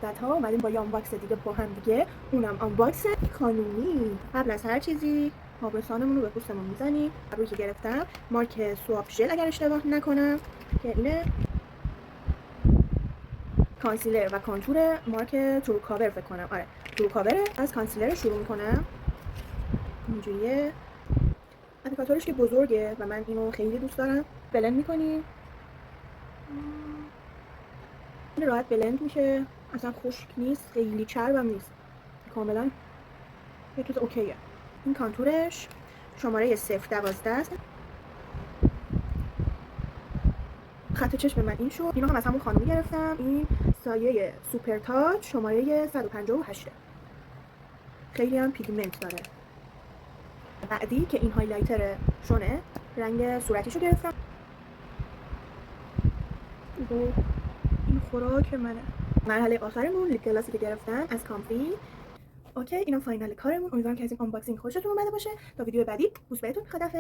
ها اومدیم با یه آنباکس دیگه با هم دیگه، اونم آنباکس قانونی. قبل از هر چیزی آبرسانمون رو به پوستمون میزنیم. روی که گرفتم مارک سواب ژل اگر اشتباه نکنم که اینه، کانسیلر و کانتور مارک ترو کاور فکر کنم. آره ترو کاوره. از کانسیلر شروع میکنم. اینجوریه. اپلیکاتورش که بزرگه و من اینو خیلی دوست دارم. بلند میکنیم. راحت بلند میشه، اصلا خشک نیست، خیلی چربم نیست، کاملا یه چیز اوکیه. این کانتورش شماره 012 است. خط چشم من این شد. اینو هم از همون خانومی گرفتم. این سایه سوپر تاچ شماره 158. خیلی هم پیگمنت داره. بعدی که این هایلایتر شونه، رنگ صورتیشو گرفتم. این خوراک منه. مرحله آخرمون لیپ گلاسی که گرفتم از کامفی. اوکی، اینم فاینال کارمون. امیدوارم که از این آنباکسینگ خوشتون اومده باشه. تا ویدیو بعدی بوس بهتون. خدافظ.